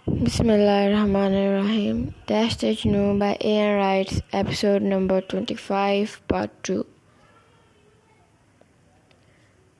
Bismillahirrahmanirrahim. Dash Tajnu by A.N. Wrights, episode number 25, part 2.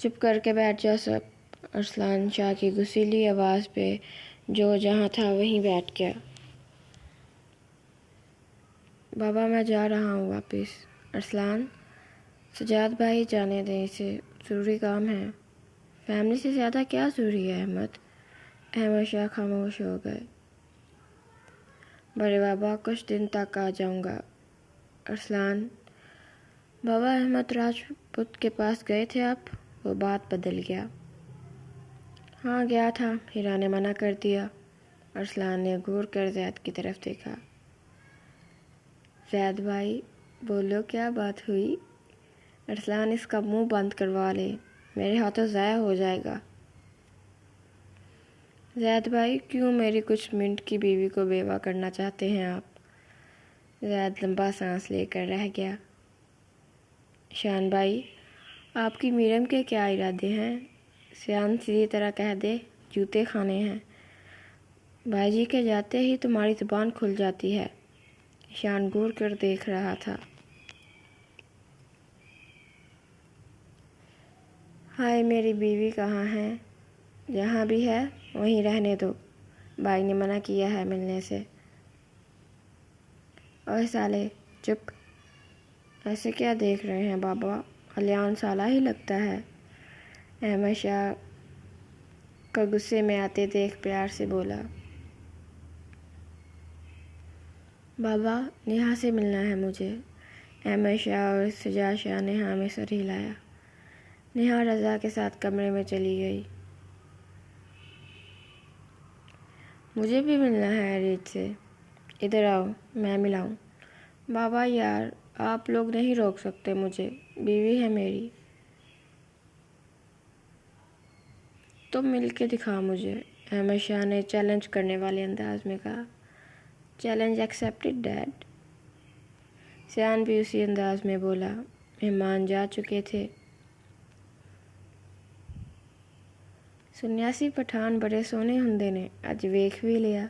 چپ کر کے بیٹھ جا سب۔ ارسلان شاہ کی غصیلی آواز پہ جو جہاں تھا وہیں بیٹھ گیا۔ بابا میں جا رہا ہوں واپس۔ ارسلان، سجاد بھائی جانے دیں اسے، ضروری کام ہے۔ فیملی سے زیادہ کیا ضروری ہے احمد؟ احمد شاہ خاموش ہو گئے۔ بڑے بابا کچھ دن تک آ جاؤں گا۔ ارسلان، بابا احمد راجپوت کے پاس گئے تھے آپ؟ وہ بات بدل گیا۔ ہاں گیا تھا، ہیرا نے منع کر دیا۔ ارسلان نے گور کر زید کی طرف دیکھا۔ زید بھائی بولو، کیا بات ہوئی؟ ارسلان، اس کا منہ بند کروا لے، میرے ہاتھوں ضائع ہو جائے گا۔ زید بھائی کیوں میری کچھ منٹ کی بیوی کو بیوہ کرنا چاہتے ہیں آپ؟ زید لمبا سانس لے کر رہ گیا۔ شان بھائی، آپ کی میرم کے کیا ارادے ہیں؟ سیان سیدھی طرح کہہ دے، جوتے کھانے ہیں۔ بھائی جی کے جاتے ہی تمہاری زبان کھل جاتی ہے۔ شان گور کر دیکھ رہا تھا۔ ہائے میری بیوی کہاں ہے؟ جہاں بھی ہے وہیں رہنے دو، بھائی نے منع کیا ہے ملنے سے۔ اوے سالے چپ، ایسے کیا دیکھ رہے ہیں بابا؟ کلیان سالہ ہی لگتا ہے۔ احمد شاہ کو غصے میں آتے دیکھ پیار سے بولا۔ بابا نیہا سے ملنا ہے مجھے۔ احمد شاہ اور سجاد شاہ نے ہاں میں سر ہلایا۔ نیہا رضا کے ساتھ کمرے میں چلی گئی۔ مجھے بھی ملنا ہے ارید سے، ادھر آؤ میں ملاؤں۔ بابا یار، آپ لوگ نہیں روک سکتے مجھے، بیوی ہے میری۔ تم مل کے دکھاؤ مجھے، احمد شاہ نے چیلنج کرنے والے انداز میں کہا۔ Challenge accepted dead. سیان بھی اسی انداز میں بولا۔ مہمان جا چکے تھے۔ سنیاسی پٹھان بڑے سونے ہندے نے، اج ویکھ بھی لیا۔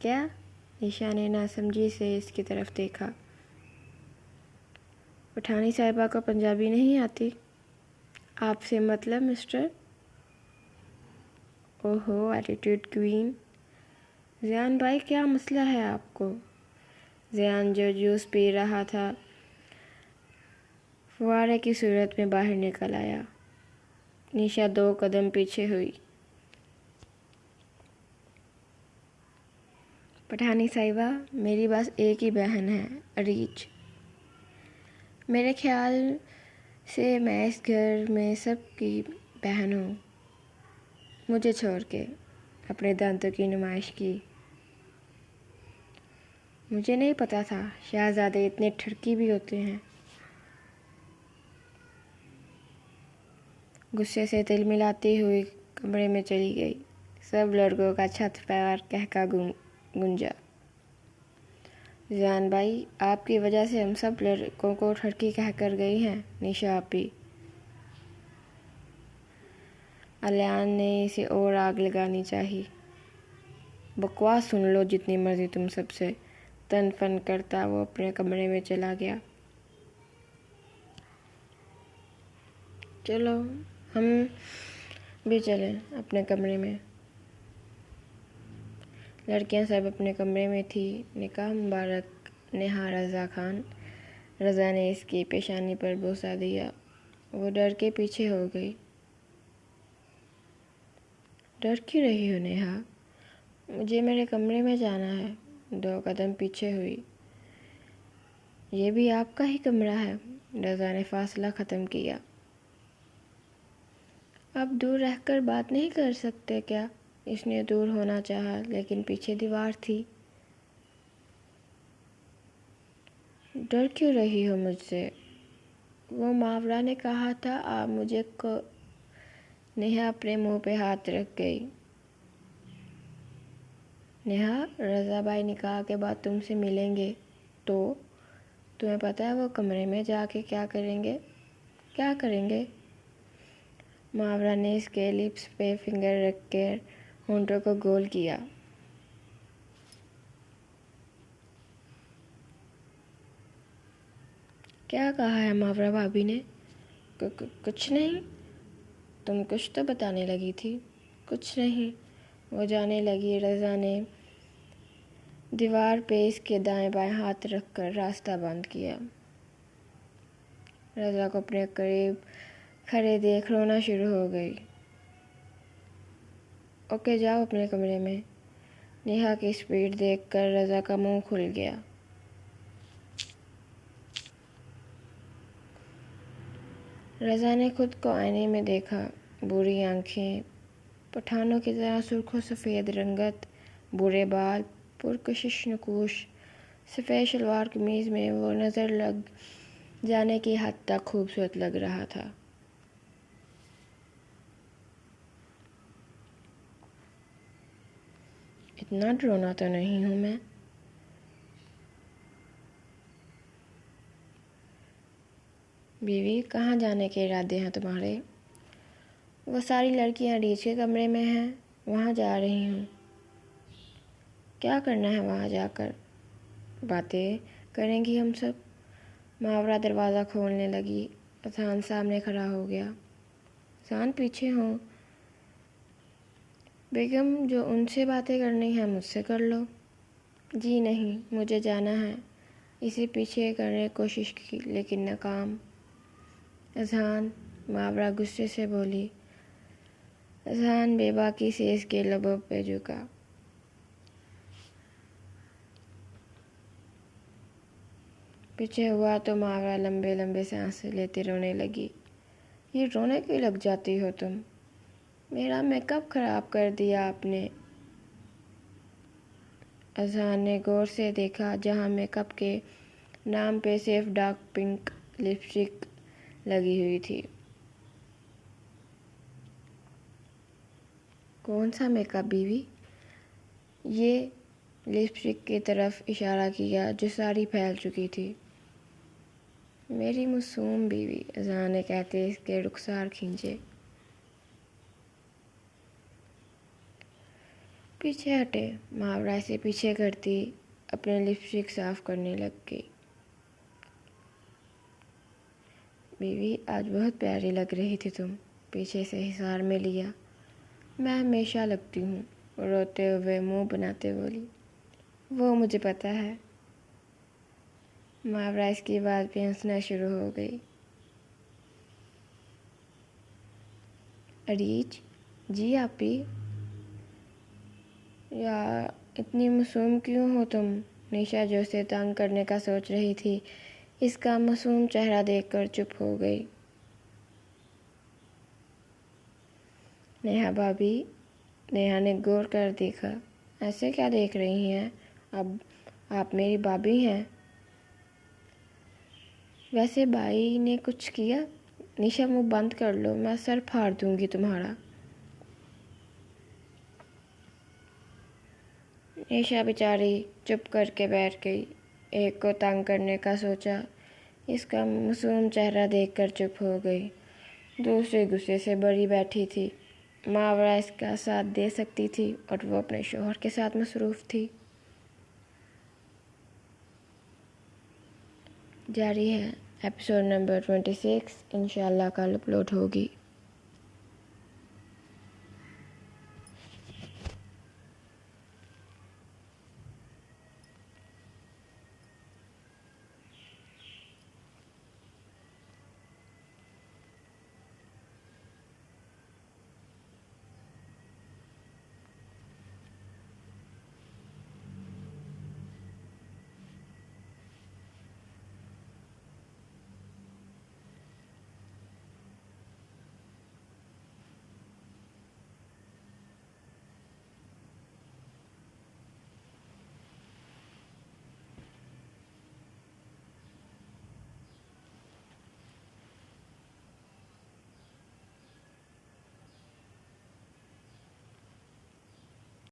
کیا؟ نشا نے ناسمجھی سے اس کی طرف دیکھا۔ پٹھانی صاحبہ کو پنجابی نہیں آتی؟ آپ سے مطلب مسٹر؟ اوہو ایٹیٹیوڈ کوئین۔ زیان بھائی کیا مسئلہ ہے آپ کو؟ زیان جو جوس پی رہا تھا فوارے کی صورت میں باہر نکل آیا۔ نشا 2 قدم پیچھے ہوئی۔ پٹھانی صاحبہ، میری بس ایک ہی بہن ہے، اریج۔ میرے خیال سے میں اس گھر میں سب کی بہن ہوں، مجھے چھوڑ کے۔ اپنے دانتوں کی نمائش کی۔ مجھے نہیں پتا تھا شہزادے اتنے ٹھڑکی بھی ہوتے ہیں۔ غصے سے تل ملاتی ہوئی کمرے میں چلی گئی۔ سب لڑکوں کا چھت پر کہکا گونجا۔ زیان بھائی، آپ کی وجہ سے ہم سب لڑکوں کو ٹھڑکی کہہ کر گئی ہیں، نشا آپی۔ الیان نے اسے اور آگ لگانی چاہی۔ بکواس سن لو جتنی مرضی تم سب سے، تن فن کرتا وہ اپنے کمرے میں چلا گیا۔ چلو ہم بھی چلیں اپنے کمرے میں۔ لڑکیاں سب اپنے کمرے میں تھیں۔ نکاح مبارک نیہا رضا خان۔ رضا نے اس کی پیشانی پر بوسہ دیا۔ وہ ڈر کے پیچھے ہو گئی۔ ڈر کیوں رہی ہو نیہا؟ مجھے میرے کمرے میں جانا ہے۔ 2 قدم پیچھے ہوئی۔ یہ بھی آپ کا ہی کمرہ ہے؟ رضا نے فاصلہ ختم کیا۔ اب دور رہ کر بات نہیں کر سکتے کیا؟ اس نے دور ہونا چاہا لیکن پیچھے دیوار تھی۔ ڈر کیوں رہی ہو مجھ سے؟ وہ محاورہ نے کہا تھا آپ مجھے کو۔ نیہا اپنے منہ پہ ہاتھ رکھ گئی۔ نیہا، رضا بھائی نکاح کے بعد تم سے ملیں گے تو تمہیں پتہ ہے وہ کمرے میں جا کے کیا کریں گے؟ کیا کریں گے؟ محاورہ نے اس کے لپس پہ فنگر رکھ کر ہونٹوں کو گول کیا۔ کیا کہا ہے محاورہ بھابھی نے؟ کچھ نہیں۔ تم کچھ تو بتانے لگی تھی۔ کچھ نہیں، وہ جانے لگی۔ رضا نے دیوار پہ اس کے دائیں بائیں ہاتھ رکھ کر راستہ بند کیا۔ رضا کو اپنے قریب کھڑے دیکھ رونا شروع ہو گئی۔ اوکے جاؤ اپنے کمرے میں۔ نیہا کی سپیڈ دیکھ کر رضا کا منہ کھل گیا۔ رضا نے خود کو آئینے میں دیکھا۔ بری آنکھیں، پٹھانوں کی طرح سرخ و سفید رنگت، برے بال، پرکشش نقوش، سفید شلوار قمیض میں وہ نظر لگ جانے کی حد تک خوبصورت لگ رہا تھا۔ اتنا ڈرونا تو نہیں ہوں میں۔ بیوی، کہاں جانے کے ارادے ہیں تمہارے؟ وہ ساری لڑکیاں ریچھ کے کمرے میں ہیں، وہاں جا رہی ہوں۔ کیا کرنا ہے وہاں جا کر؟ باتیں کریں گی ہم سب۔ ماورا دروازہ کھولنے لگی۔ اذہان سامنے کھڑا ہو گیا۔ اذہان پیچھے ہوں۔ بیگم، جو ان سے باتیں کرنی ہیں مجھ سے کر لو۔ جی نہیں، مجھے جانا ہے۔ اسے پیچھے کرنے کی کوشش کی لیکن ناکام۔ اذہان، ماورا غصے سے بولی۔ اذہان بے باکی سے اس کے لبوں پہ جھکا۔ پیچھے ہوا تو ماورا لمبے لمبے سانس لیتے رونے لگی۔ یہ رونے کیوں لگ جاتی ہو تم؟ میرا میک اپ خراب کر دیا آپ نے۔ اذہان نے غور سے دیکھا جہاں میک اپ کے نام پہ صرف ڈارک پنک لپسٹک لگی ہوئی تھی۔ کون سا میک اپ بیوی؟ یہ لپسٹک کی طرف اشارہ کیا جو ساری پھیل چکی تھی۔ میری معصوم بیوی، اذہان نے کہتے اس کے رخسار کھینچے۔ پیچھے ہٹے۔ ماورا اسے پیچھے کرتی اپنے لپسٹک صاف کرنے لگ گئی۔ بیوی، آج بہت پیاری لگ رہی تھی تم۔ پیچھے سے حصار میں لیا۔ میں ہمیشہ لگتی ہوں، روتے ہوئے منہ بناتے بولی۔ وہ مجھے پتا ہے۔ ماورا اس کی بات پہ ہنسنا شروع ہو گئی۔ اریج، جی آپی۔ یار اتنی معصوم کیوں ہو تم؟ نیشا جو اسے تنگ کرنے کا سوچ رہی تھی اس کا معصوم چہرہ دیکھ کر چپ ہو گئی۔ نیہا بھابی، نیہا نے غور کر دیکھا۔ ایسے کیا دیکھ رہی ہیں؟ اب آپ میری بھابی ہیں۔ ویسے بھائی نے کچھ کیا؟ نیشا منہ بند کر لو، میں سر پھاڑ دوں گی تمہارا۔ نیشا بیچاری چپ کر کے بیٹھ گئی۔ ایک کو تنگ کرنے کا سوچا، اس کا معصوم چہرہ دیکھ کر چپ ہو گئی۔ دوسری غصے سے بڑی بیٹھی تھی۔ ماورا اس کا ساتھ دے سکتی تھی اور وہ اپنے شوہر کے ساتھ مصروف تھی۔ جاری ہے ایپیسوڈ نمبر 26، انشاءاللہ کل اپلوڈ ہوگی۔